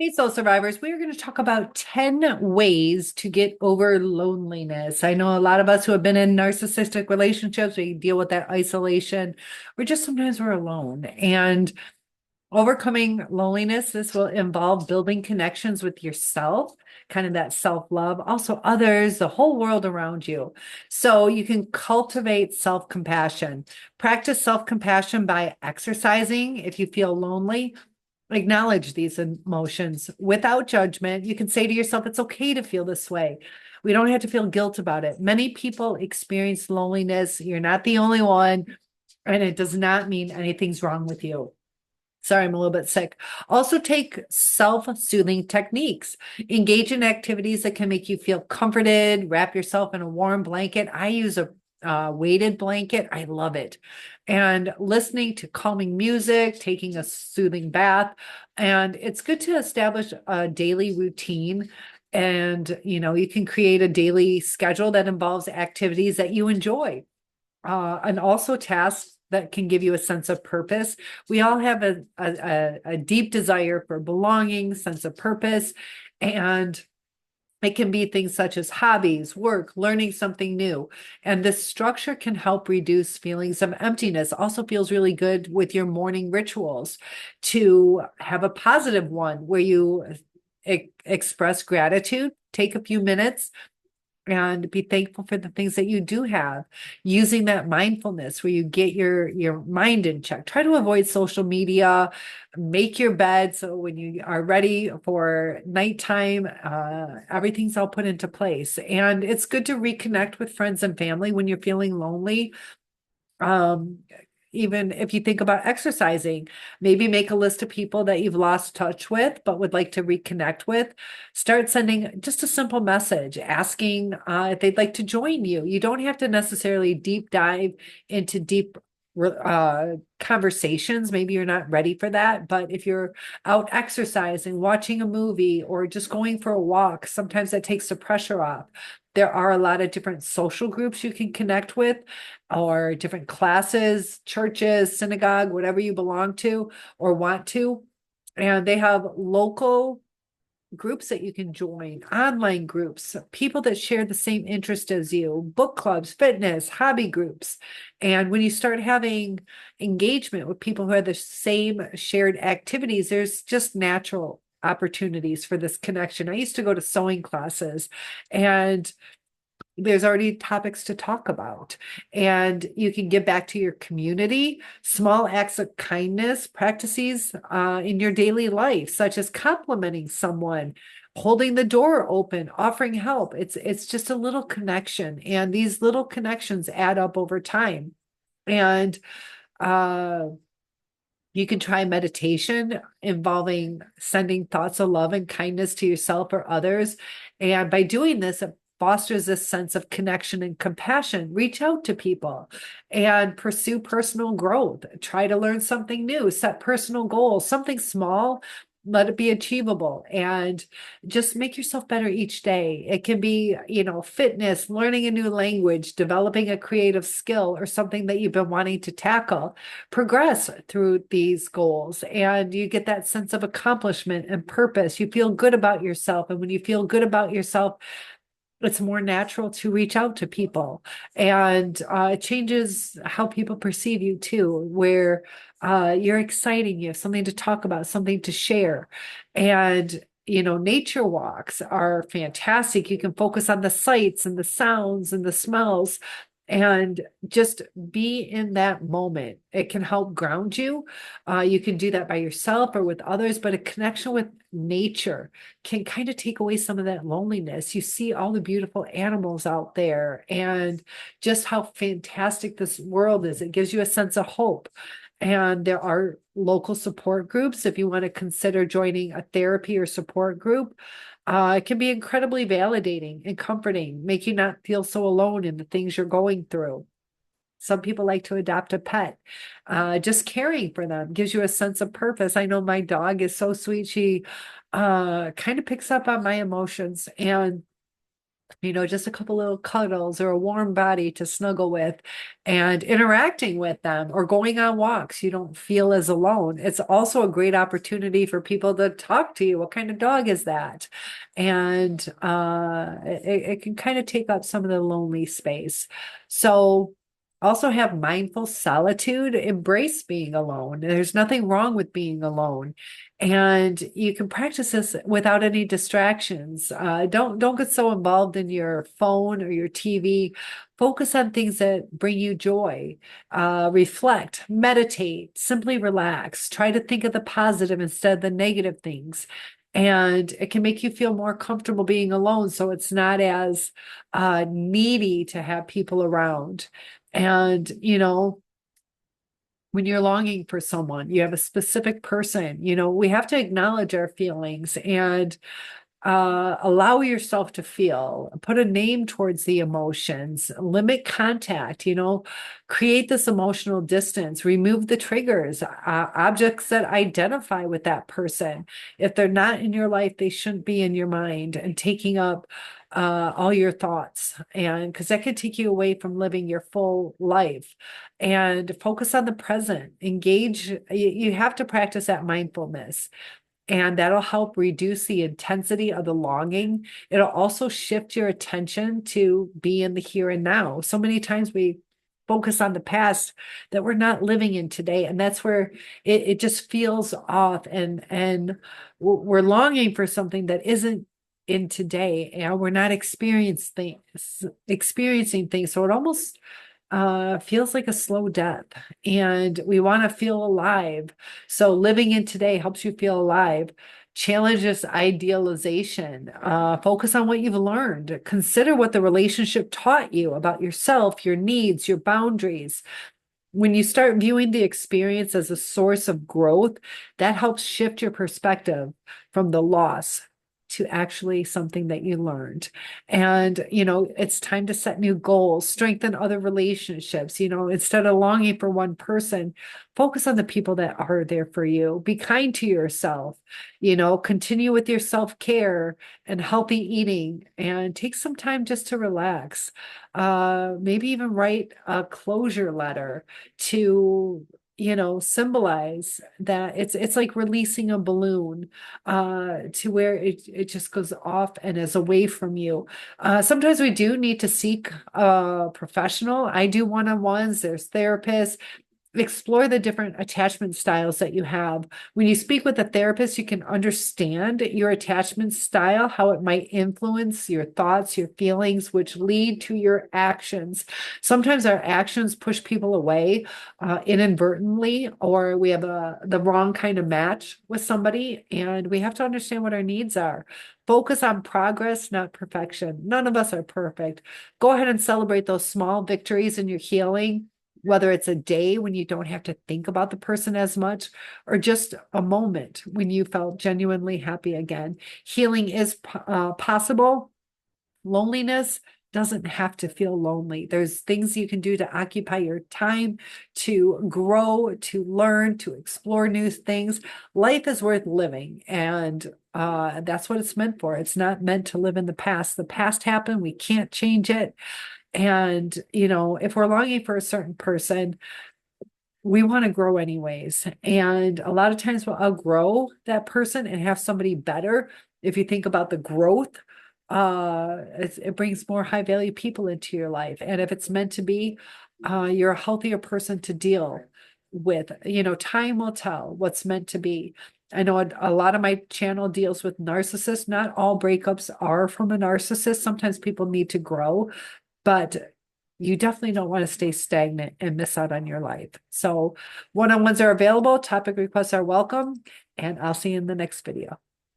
Hey, Soul Survivors, we are going to talk about 10 ways to get over loneliness. I know a lot of us who have been in narcissistic relationships, we deal with that isolation, or just sometimes we're alone. And overcoming loneliness, this will involve building connections with yourself, kind of that self-love, also others, the whole world around you. So you can cultivate self-compassion. Practice self-compassion by exercising if you feel lonely. Acknowledge these emotions without judgment. You can say to yourself, it's okay to feel this way. We don't have to feel guilt about it. Many people experience loneliness. You're not the only one, and it does not mean anything's wrong with you. Sorry, I'm a little bit sick. Also, take self-soothing techniques. Engage in activities that can make you feel comforted. Wrap yourself in a warm blanket. I use a weighted blanket. I love it. And listening to calming music, taking a soothing bath. And it's good to establish a daily routine. And, you can create a daily schedule that involves activities that you enjoy, and also tasks that can give you a sense of purpose. We all have a deep desire for belonging, sense of purpose, and it can be things such as hobbies, work, learning something new. And this structure can help reduce feelings of emptiness. Also feels really good with your morning rituals to have a positive one where you express gratitude, take a few minutes and be thankful for the things that you do have, using that mindfulness where you get your mind in check. Try to avoid social media, make your bed so when you are ready for nighttime, everything's all put into place. And it's good to reconnect with friends and family when you're feeling lonely. um Even if you think about exercising, maybe make a list of people that you've lost touch with but would like to reconnect with. Start sending just a simple message asking if they'd like to join you. You don't have to necessarily deep dive into deep conversations. Maybe you're not ready for that, but if you're out exercising, watching a movie, or just going for a walk, sometimes that takes the pressure off. There are a lot of different social groups you can connect with, or different classes, churches, synagogue, whatever you belong to or want to. And they have local groups that you can join, online groups, people that share the same interest as you, book clubs, fitness, hobby groups. And when you start having engagement with people who have the same shared activities, there's just natural opportunities for this connection. I used to go to sewing classes, and there's already topics to talk about, and you can give back to your community. Small acts of kindness practices in your daily life, such as complimenting someone, holding the door open, offering help. It's just a little connection, and these little connections add up over time. And uh you can try meditation involving sending thoughts of love and kindness to yourself or others. And by doing this, it fosters this sense of connection and compassion. Reach out to people and pursue personal growth. Try to learn something new, set personal goals, something small, let it be achievable, and just make yourself better each day. It can be, fitness, learning a new language, developing a creative skill, or something that you've been wanting to tackle. Progress through these goals, and you get that sense of accomplishment and purpose. You feel good about yourself. And when you feel good about yourself, it's more natural to reach out to people, and it changes how people perceive you too, where you're exciting, you have something to talk about, something to share. And nature walks are fantastic. You can focus on the sights and the sounds and the smells and just be in that moment. It can help ground you. You can do that by yourself or with others, but a connection with nature can kind of take away some of that loneliness. You see all the beautiful animals out there and just how fantastic this world is. It gives you a sense of hope. And there are local support groups if you want to consider joining a therapy or support group. It can be incredibly validating and comforting, make you not feel so alone in the things you're going through. Some people like to adopt a pet. Just caring for them gives you a sense of purpose. I know my dog is so sweet. She kind of picks up on my emotions, and just a couple little cuddles or a warm body to snuggle with, and interacting with them or going on walks. You don't feel as alone. It's also a great opportunity for people to talk to you. What kind of dog is that? And it can kind of take up some of the lonely space. So also have mindful solitude, embrace being alone. There's nothing wrong with being alone. And you can practice this without any distractions. Don't get so involved in your phone or your TV. Focus on things that bring you joy. Reflect, meditate, simply relax. Try to think of the positive instead of the negative things. And it can make you feel more comfortable being alone, so it's not as needy to have people around. And, when you're longing for someone, you have a specific person, we have to acknowledge our feelings and allow yourself to feel, put a name towards the emotions, limit contact, create this emotional distance, remove the triggers, objects that identify with that person. If they're not in your life, they shouldn't be in your mind and taking up all your thoughts, and because that can take you away from living your full life. And focus on the present, engage. You have to practice that mindfulness, and that'll help reduce the intensity of the longing. It'll also shift your attention to be in the here and now. So many times we focus on the past that we're not living in today, and that's where it just feels off, and we're longing for something that isn't in today, and we're not experiencing things. So it almost feels like a slow death, and we want to feel alive. So living in today helps you feel alive. Challenges idealization. Focus on what you've learned. Consider what the relationship taught you about yourself, your needs, your boundaries. When you start viewing the experience as a source of growth, that helps shift your perspective from the loss to actually something that you learned. And, it's time to set new goals, strengthen other relationships. Instead of longing for one person, focus on the people that are there for you. Be kind to yourself, continue with your self-care and healthy eating, and take some time just to relax. Maybe even write a closure letter to symbolize that it's like releasing a balloon to where it just goes off and is away from you. Sometimes we do need to seek a professional. I do one-on-ones, there's therapists. Explore the different attachment styles that you have. When you speak with a therapist, you can understand your attachment style, how it might influence your thoughts, your feelings, which lead to your actions. Sometimes our actions push people away inadvertently, or we have the wrong kind of match with somebody, and we have to understand what our needs are. Focus on progress, not perfection. None of us are perfect. Go ahead and celebrate those small victories in your healing, whether it's a day when you don't have to think about the person as much, or just a moment when you felt genuinely happy again. Healing is possible. Loneliness doesn't have to feel lonely. There's things you can do to occupy your time, to grow, to learn, to explore new things. Life is worth living, and that's what it's meant for. It's not meant to live in the past. The past happened. We can't change it. And, if we're longing for a certain person, we want to grow anyways. And a lot of times we'll outgrow that person and have somebody better. If you think about the growth, it brings more high value people into your life. And if it's meant to be, you're a healthier person to deal with. Time will tell what's meant to be. I know a lot of my channel deals with narcissists. Not all breakups are from a narcissist. Sometimes people need to grow, but you definitely don't want to stay stagnant and miss out on your life. So one-on-ones are available. Topic requests are welcome, and I'll see you in the next video.